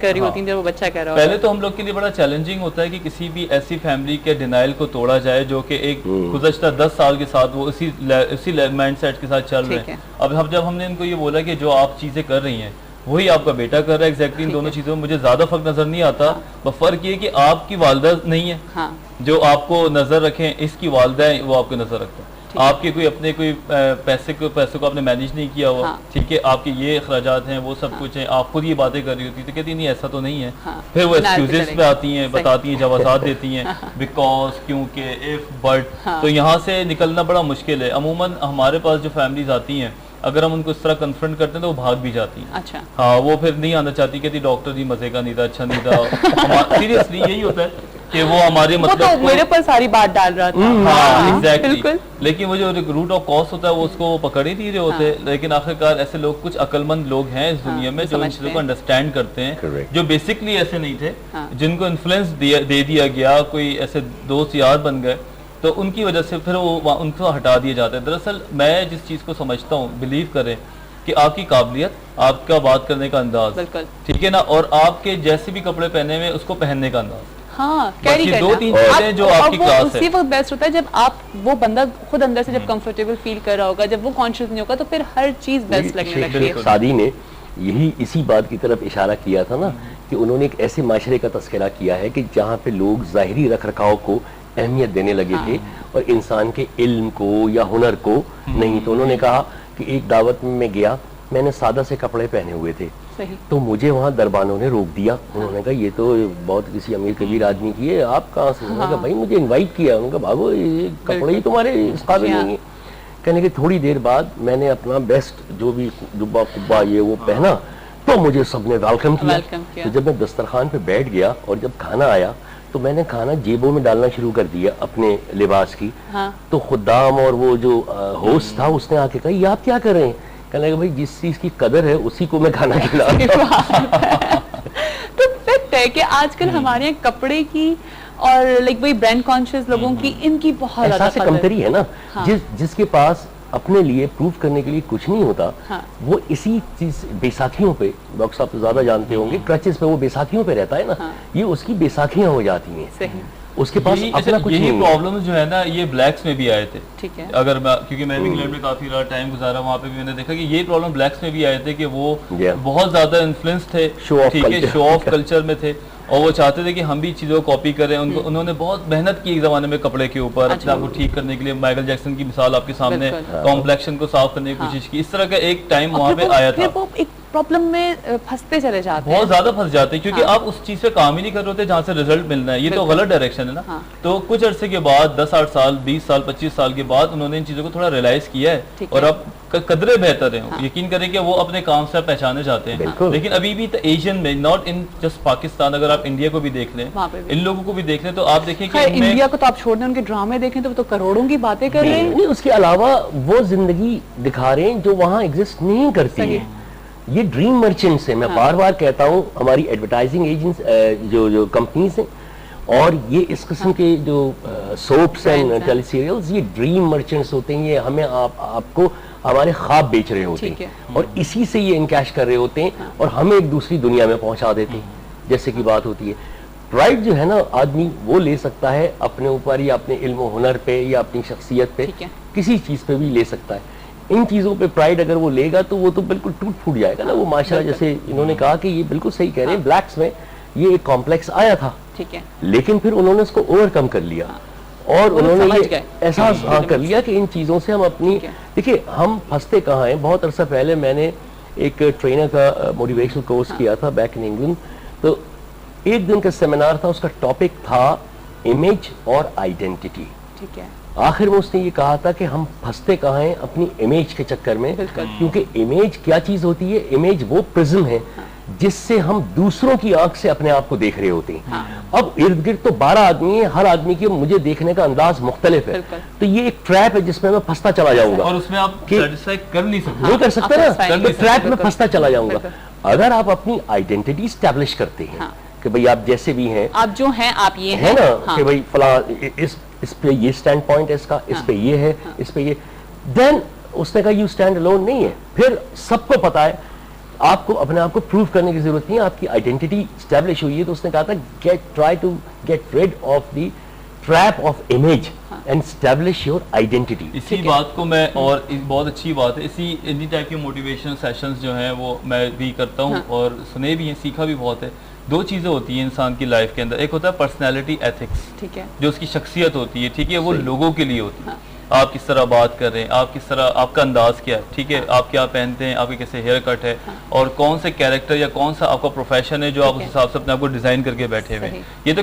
کر رہی ہوتی ہیں جب وہ بچہ کہہ رہا ہوتا ہے. پہلے تو ہم لوگ کے لیے بڑا چیلنجنگ ہوتا ہے کہ کسی بھی ایسی فیملی کے ڈینائل کو توڑا جائے جو کہ ایک گزشتہ 10 سال کے ساتھ وہ اسی مائنڈ سیٹ کے ساتھ چل رہے ہیں. اب جب ہم نے ان کو یہ بولا کہ جو آپ چیزیں کر رہی ہیں وہی آپ کا بیٹا کر رہا ہے ایگزیکٹلی، ان دونوں چیزوں میں مجھے زیادہ فرق نظر نہیں آتا. بس فرق یہ کہ آپ کی والدہ نہیں ہے جو آپ کو نظر رکھیں، اس کی والدہ ہیں وہ آپ کو نظر رکھتے ہیں. آپ کے کوئی اپنے کوئی پیسے کو آپ نے مینیج نہیں کیا ہوا، ٹھیک ہے، آپ کے یہ اخراجات ہیں وہ سب کچھ ہیں، آپ خود یہ باتیں کر رہی ہوتی تو کہتی نہیں ایسا تو نہیں ہے. پھر وہ ایکسکیوزز پہ آتی ہیں، بتاتی ہیں، جوازات دیتی ہیں، بیکاز، کیونکہ، اف، بٹ. تو یہاں سے نکلنا بڑا مشکل ہے. عموماً ہمارے پاس جو فیملیز آتی ہیں اگر ہم ان کو اس طرح کنفرنٹ کرتے ہیں تو وہ بھاگ بھی جاتی ہیں. اچھا ہاں، وہ پھر نہیں آنا چاہتی، کہتی ڈاکٹر جی مزے کا نہیں تھا، اچھا نہیں تھا. سیریسلی یہی ہوتا ہے کہ وہ ہمارے مطلب میرے پر ساری بات ڈال رہا تھا. ہاں ایگزیکٹلی، لیکن وہ جو روٹ آف کاز ہوتا ہے وہ اس کو پکڑ ہی نہیں رہے ہوتے. لیکن آخرکار ایسے لوگ، کچھ عقل مند لوگ ہیں اس دنیا میں جو ان چیزوں کو انڈرسٹینڈ کرتے ہیں، جو بیسکلی ایسے نہیں تھے، جن کو انفلوئنس دے دیا گیا، کوئی ایسے دوست یار بن گئے تو ان کی وجہ سے پھر وہ ان کو ہٹا دیا جاتا ہے. دراصل میں جس چیز کو سمجھتا ہوں، بلیو کریں کہ آپ کی قابلیت، آپ کا بات کرنے کا انداز، ٹھیک ہے نا، اور آپ کے جیسے بھی کپڑے پہنے ہوئے اس کو پہننے کا انداز، ہاں کیری کرنا، دو تین چیزیں جو آپ کی کلاس ہے. اسی وقت بیسٹ ہوتا ہے جب آپ وہ بندہ خود اندر سے جب کمفرٹیبل فیل کر رہا ہوگا، جب وہ کانشیس نہیں ہوگا تو پھر ہر چیز بیسٹ لگنے لگتی ہے. سعدی نے اسی بات کی طرف اشارہ کیا تھا نا کہ انہوں نے ایک ایسے معاشرے کا تذکرہ کیا ہے کہ جہاں پہ لوگ ظاہری رکھ رکھاؤ کو اہمیت دینے لگے تھے اور انسان کے علم کو یا ہنر کو نہیں. تو انہوں نے کہا کہ ایک دعوت میں گیا، میں نے سادہ سے کپڑے پہنے ہوئے تھے، تو مجھے وہاں دربانوں نے روک دیا. انہوں نے کہا یہ تو بہت کسی امیر کبیر آدمی کی ہے، آپ کہاں سے؟ انہوں نے کہا بھائی مجھے انوائٹ کیا. انہوں نے کہا بھاگو، یہ کپڑے ہی تمہارے اس قابل نہیں ہیں. کہنے کہ تھوڑی دیر بعد میں نے اپنا بیسٹ جو بھی جبہ قبہ یہ وہ پہنا تو مجھے سب نے ویلکم کیا. تو جب میں دسترخوان پہ بیٹھ گیا اور جب کھانا آیا تو میں نے کھانا جیبوں میں ڈالنا شروع کر دیا اپنے لباس کی. تو خدام اور وہ جو ہوسٹ تھا اس نے آ کے کہا یہ آپ کیا کر رہے ہیں؟ کہنے لگا بھائی جس چیز کی قدر ہے اسی کو میں کھانا کھلا رہا ہوں. تو فیکٹ ہے کہ آج کل ہمارے یہاں کپڑے کی اور لائک وہی برانڈ کانشیس لوگوں کی، ان کی بہت زیادہ احساس کمتری ہے نا. جس کے پاس اپنے لیے پروف کرنے کے لیے کچھ نہیں ہوتا وہ اسی چیز بیساکھیوں پہ، ڈاکٹر صاحب تو زیادہ جانتے ہوں گے، کرچز پہ وہ بیساکھیوں پہ رہتا ہے نا، یہ اس کی بیساکھیاں ہو جاتی ہیں. اس کے پاس اپنا کچھ نہیں. یہی پرابلمز جو ہے نا یہ بلیکس میں بھی آئے تھے. اگر کیونکہ میں بھی انگلینڈ میں کافی ٹائم گزارا، وہاں پہ بھی میں نے دیکھا کہ یہ پرابلم بلیکس میں بھی آئے تھے کہ وہ بہت زیادہ انفلوئنس تھے، ٹھیک ہے، شو آف کلچر میں تھے اور وہ چاہتے تھے کہ ہم بھی چیزوں کو کاپی کریں. انہوں نے بہت محنت کی ایک زمانے میں کپڑے کے اوپر، اپنے آپ کو ٹھیک کرنے کے لیے. مائیکل جیکسن کی مثال آپ کے سامنے، کمپلیکشن کو صاف کرنے کی کوشش کی. اس طرح کا ایک ٹائم وہاں پہ آیا تھا. پرابلم میں پھنستے چلے جاتے ہیں، بہت زیادہ پھنس جاتے ہیں کیونکہ آپ اس چیز پہ کام ہی نہیں کر رہے ہوتے جہاں سے رزلٹ ملنا ہے. یہ تو غلط ڈائریکشن ہے نا. تو کچھ عرصے کے بعد 10-8 سال 20 سال 25 سال کے بعد انہوں نے ان چیزوں کو تھوڑا ریلائز کیا ہے اور اب قدرے بہتر ہیں. یقین کریں کہ وہ اپنے کام سے پہچانے جاتے ہیں. لیکن ابھی بھی ایشین میں، ناٹ ان جسٹ پاکستان، اگر آپ انڈیا کو بھی دیکھ لیں، ان لوگوں کو بھی دیکھ لیں تو آپ دیکھیں کہ انڈیا کو تو آپ چھوڑ دیں، ان کے ڈرامے دیکھیں تو وہ تو کروڑوں کی باتیں کر رہے ہیں. اس کے علاوہ وہ زندگی دکھا رہے ہیں جو وہاں ایگزسٹ نہیں کرتی ہے. یہ ڈریم مرچنٹس ہیں. میں بار بار کہتا ہوں ہماری ایڈورٹائزنگ ایجنٹس جو کمپنیز ہیں اور یہ اس قسم کے جو سوپس اینڈ ٹیلی سیریلز، یہ ڈریم مرچنٹس ہوتے ہیں. یہ ہمیں آپ کو ہمارے خواب بیچ رہے ہوتے ہیں اور اسی سے یہ انکیش کر رہے ہوتے ہیں اور ہمیں ایک دوسری دنیا میں پہنچا دیتے ہیں. جیسے کی بات ہوتی ہے پرائڈ جو ہے نا، آدمی وہ لے سکتا ہے اپنے اوپر یا اپنے علم و ہنر پہ یا اپنی شخصیت پہ، کسی چیز پہ بھی لے سکتا ہے. ان چیزوں پہ پرائڈ اگر وہ لے گا تو وہ تو بالکل ٹوٹ پھوٹ جائے گا نا وہ معاشرہ. جیسے انہوں نے کہا کہ یہ بالکل صحیح کہہ رہے ہیں، بلیکس میں یہ ایک کمپلیکس آیا تھا لیکن پھر انہوں نے اس کو اوور کم کر لیا اور انہوں نے یہ احساس کر لیا کہ ان چیزوں سے ہم اپنی، دیکھیے ہم پھنستے کہاں ہیں. بہت عرصہ پہلے میں نے ایک ٹرینر کا موٹیویشنل کورس کیا تھا بیک ان انگلینڈ. تو ایک دن کا سیمینار تھا، اس کا ٹاپک تھا امیج اور آئیڈینٹی. آخر میں اس نے یہ کہا تھا کہ ہم پھنستے کہاں ہیں اپنی امیج کے چکر میں، کیونکہ امیج کیا چیز ہوتی ہے؟ امیج وہ پرزم ہے جس سے ہم دوسروں کی آنکھ سے اپنے آپ کو دیکھ رہے ہوتے ہیں. اب ارد گرد تو 12 آدمی ہیں، ہر آدمی کی مجھے دیکھنے کا انداز مختلف ہے. تو یہ ایک ٹریپ ہے جس میں پھنستا چلا جاؤں گا اور اس میں آپ سیٹسفائی کر نہیں سکتے، نہیں کر سکتے نا. ٹریپ میں پھنستا چلا جاؤں گا. اگر آپ اپنی آئیڈینٹی اسٹیبلش کرتے ہیں کہ بھئی آپ جیسے بھی ہیں، آپ جو ہیں آپ یہ ہیں نا، کہ بھئی فلاں اس پہ یہ سٹینڈ پوائنٹ ہے، اس کا اس پہ یہ ہے، اس پہ یہ، دین اس نے کہا یو سٹینڈ الون نہیں ہے. پھر سب کو پتا ہے آپ کو اپنے آپ کو پروف کرنے کی ضرورت نہیں ہے, آپ کی آئیڈینٹی اسٹیبلش ہوئی ہے. تو اس نے کہا تھا try to get rid of the trap of image and establish your identity. اسی بات کو میں, اور بہت اچھی بات ہے, اسی ٹائپ کی موٹیویشنل سیشنز جو ہیں وہ میں بھی کرتا ہوں اور سنے بھی ہیں, سیکھا بھی بہت ہے. دو چیزیں ہوتی ہیں انسان کی لائف کے اندر, ایک ہوتا ہے پرسنالٹی ایتھکس, ٹھیک ہے, جو اس کی شخصیت ہوتی ہے, ٹھیک ہے, وہ لوگوں کے لیے ہوتی ہے. آپ کس طرح بات کر رہے ہیں, آپ کس طرح, آپ کا انداز کیا ہے, ٹھیک ہے, آپ کیا پہنتے ہیں, آپ کے کیسے ہیئر کٹ ہے, اور کون سے کیریکٹر یا کون سا آپ کا پروفیشن ہے جو آپ اس حساب سے اپنے آپ کو ڈیزائن کر کے بیٹھے ہوئے ہیں. یہ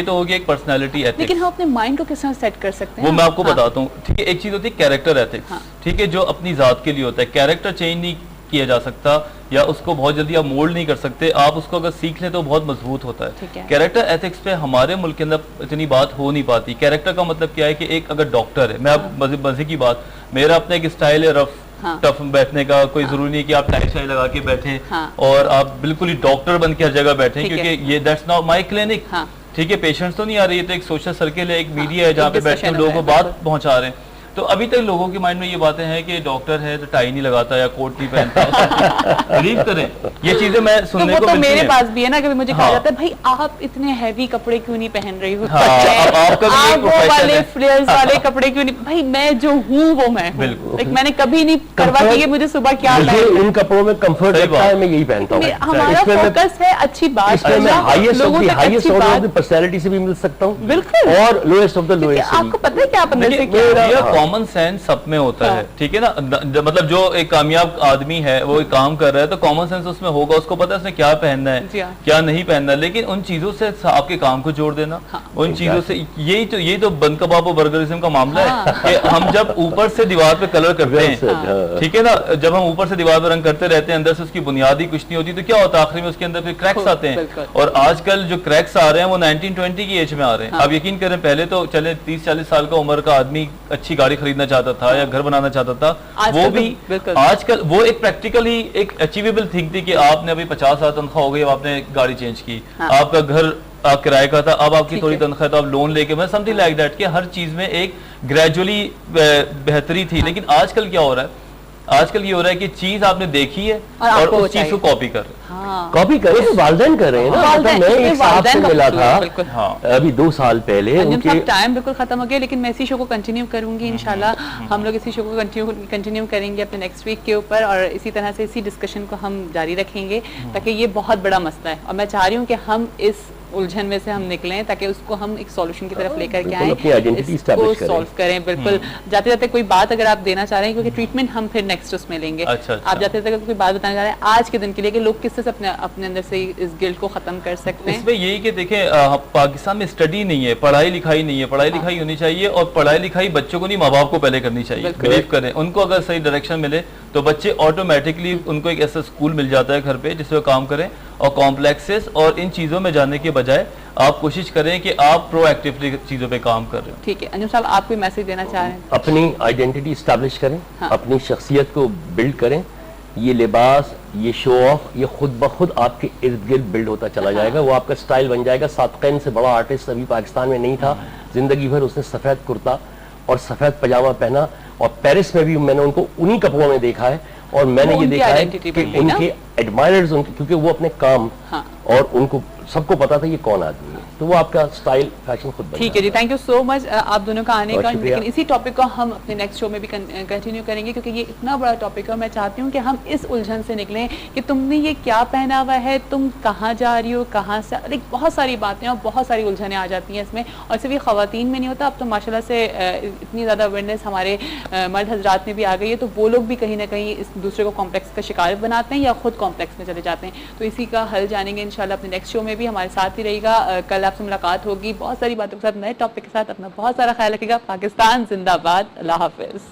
تو ہو گیا ایک پرسنالٹی ایتھکس. لیکن ہم اپنے مائنڈ کو کس طرح سیٹ کر سکتے ہیں, وہ میں آپ کو بتاتا ہوں, ٹھیک ہے. ایک چیز ہوتی ہے کیریکٹر ایتھکس, ٹھیک ہے, جو اپنی ذات کے لیے ہوتا ہے. کیریکٹر چینج نہیں کیا جا سکتا یا اس کو بہت جلدی آپ مولڈ نہیں کر سکتے. آپ اس کو اگر سیکھ لیں تو بہت مضبوط ہوتا ہے. کیریکٹر ایتھکس پہ ہمارے ملک کے اندر اتنی بات ہو نہیں پاتی. کیریکٹر کا مطلب کیا ہے کہ ایک اگر ڈاکٹر ہے, میں آپ مزے کی بات, میرا اپنا ایک اسٹائل ہے رف ٹف بیٹھنے کا, کوئی ضروری نہیں کہ آپ ٹائی شائی لگا کے بیٹھیں اور آپ بالکل ہی ڈاکٹر بن کے ہر جگہ بیٹھیں, کیونکہ یہ دیٹس ناٹ مائی کلینک, ٹھیک ہے. پیشنٹس تو نہیں آ رہی ہے, تو ایک سوشل سرکل ہے, ایک میڈیا ہے جہاں پہ بیٹھ کے لوگوں کو بات پہنچا رہے ہیں. تو ابھی تک لوگوں کے مائنڈ میں یہ باتیں ہیں کہ ڈاکٹر ہے تو ٹائی نہیں لگاتا یا کوٹ نہیں پہنتا. بلیو کریں, یہ چیزیں میں سننے کو ملتی ہیں. میرے پاس بھی ہے نا, کبھی مجھے کہا جاتا ہے بھائی آپ اتنے ہیوی کپڑے کیوں نہیں پہن رہی ہو, آپ وہ والے فلیئرز والے کپڑے کیوں نہیں. بھائی میں جو ہوں وہ میں ہوں, میں نے کبھی نہیں پرواہ کی کہ مجھے صبح کیا پہننا ہے. ان کپڑوں میں کمفرٹ رہتا ہے, میں یہی پہنتا ہوں. ہمارا فوکس ہے اچھی بات کرنا, لوگوں تک اچھی بات. پرسنالٹی سے بھی مل سکتا ہوں بالکل, اور لوئسٹ آف دا لوئسٹ. آپ کو پتہ ہے کہ آپ اندر سے کیا, کامن سینس سب میں ہوتا ہے, ٹھیک ہے نا. مطلب جو ایک کامیاب آدمی ہے وہ ایک کام کر رہا ہے تو کامن سینس اس میں ہوگا, اس کو پتا ہے اس نے کیا پہننا ہے کیا نہیں پہننا. لیکن ان چیزوں سے آپ کے کام کو جوڑ دینا, ان چیزوں سے, یہی تو بند کباب و برگرزم کا معاملہ ہے کہ ہم جب اوپر سے دیوار پہ کلر کرتے ہیں, ٹھیک ہے نا, جب ہم اوپر سے دیوار پہ رنگ کرتے رہتے ہیں, اندر سے اس کی بنیادی کچھ نہیں ہوتی, تو کیا ہوتا ہے آخری میں اس کے اندر پھر کریکس آتے ہیں. اور آج کل جو کریکس آ رہے ہیں وہ 1920 کی ایج میں آ رہے ہیں. آپ یقین کریں, پہلے تو چلے 30-40 سال کا عمر کا آدمی اچھی گاڑی خریدنا چاہتا تھا یا گھر بنانا چاہتا تھا, وہ بھی آج کل وہ ایک پریکٹیکلی ایک اچیویبل تھنگ تھی کہ آپ نے ابھی 50,000 تنخواہ ہو گئی, اب آپ نے گاڑی چینج کی, آپ کا گھر کرائے کا تھا, اب آپ کی تھوڑی تنخواہ تو آپ لون لے کے, سم تھنگ لائک دیٹ, کہ ہر چیز میں ایک گریجولی بہتری تھی. لیکن آج کل کیا ہو رہا ہے, آج کل یہ ہو رہا ہے کہ چیز آپ نے دیکھی ہے اور اس چیز کو کاپی کر رہے ہیں. کاپی کر رہے ہیں, والدین کر رہے ہیں نا. میں ایک صاحب سے ملا تھا ابھی 2 سال پہلے, ان کے ٹائم بالکل ختم ہو گیا, لیکن میں اسی شو کو کنٹینیو کروں گی انشاءاللہ. ہم لوگ اسی شو کو کنٹینیو کریں گے اپنے نیکسٹ ویک کے اوپر, اور اسی طرح سے اسی ڈسکشن کو ہم جاری رکھیں گے, تاکہ یہ بہت بڑا مسئلہ ہے اور میں چاہ رہی ہوں کہ ہم اس الجھن میں سے ہم نکلیں, تاکہ اس کو ہم ایک سولوشن کی طرف لے کر کے آئیں, اس کو سولو کریں. بالکل, جاتے جاتے کوئی بات اگر آپ دینا چاہ رہے ہیں, کیونکہ ٹریٹمنٹ ہم پھر نیکسٹ اس میں لیں گے, آپ جاتے جاتے کوئی بات بتانا چاہ رہے ہیں آج کے دن کے لیے کہ لوگ کس طرح سے اپنے اندر سے اس گلٹ کو ختم کر سکتے ہیں. اس میں یہی کہ دیکھیں, پاکستان میں اسٹڈی نہیں ہے, پڑھائی لکھائی نہیں ہے. پڑھائی لکھائی ہونی چاہیے, اور پڑھائی لکھائی بچوں کو نہیں, ماں باپ کو پہلے کرنی چاہیے. بلیو کریں, ان کو اگر صحیح ڈائریکشن ملے تو بچے آٹومیٹکلی, ان کو ایک ایسا اسکول مل جاتا ہے گھر پہ جس پہ کام کریں. اور کمپلیکسز اور ان چیزوں میں جانے کے بجائے آپ کوشش کریں کہ آپ پرو ایکٹیولی چیزوں پہ کام کر رہے ہیں. ٹھیک ہے انجم صاحب, آپ کوئی میسج دینا چاہ رہے ہیں؟ اپنی آئیڈینٹی اسٹیبلش کریں, اپنی شخصیت کو بلڈ کریں. یہ لباس, یہ شو آف, یہ خود بخود آپ کے ارد گرد بلڈ ہوتا چلا جائے گا, وہ آپ کا سٹائل بن جائے گا. صادقین سے بڑا آرٹسٹ ابھی پاکستان میں نہیں تھا. زندگی بھر اس نے سفید کرتا اور سفید پاجامہ پہنا, اور پیرس میں بھی میں نے ان کو انہی کپڑوں میں دیکھا ہے. اور میں نے یہ دیکھا ہے کہ ان کے ایڈمائررز, کیونکہ وہ اپنے کام اور ان کو سب کو پتا تھا یہ کون آدمی ہے, تو وہ آپ کا سٹائل فیشن خود بن. ٹھیک ہے جی, تھینک یو سو مچ آپ دونوں کا آنے کا. لیکن اسی ٹاپک کو ہم اپنے نیکسٹ شو میں بھی کنٹینیو کریں گے, کیونکہ یہ اتنا بڑا ٹاپک ہے, اور میں چاہتی ہوں کہ ہم اس الجھن سے نکلیں کہ تم نے یہ کیا پہنا ہوا ہے, تم کہاں جا رہی ہو, کہاں سے, بہت ساری باتیں اور بہت ساری الجھنیں آ جاتی ہیں اس میں. اور صرف یہ خواتین میں نہیں ہوتا, اب تو ماشاء اللہ سے اتنی زیادہ اویئرنیس ہمارے مرد حضرات میں بھی آ گئی ہے, تو وہ لوگ بھی کہیں نہ کہیں اس دوسرے کو کمپلیکس کا شکار بناتے ہیں یا خود کمپلیکس میں چلے جاتے ہیں. تو اسی کا حل جانیں گے انشاءاللہ اپنے نیکسٹ شو میں بھی. ہمارے ساتھ ہی رہے گا, کل آپ سے ملاقات ہوگی بہت ساری باتوں کے ساتھ, نئے ٹاپک کے ساتھ. اپنا بہت سارا خیال رکھے گا. پاکستان زندہ باد. اللہ حافظ.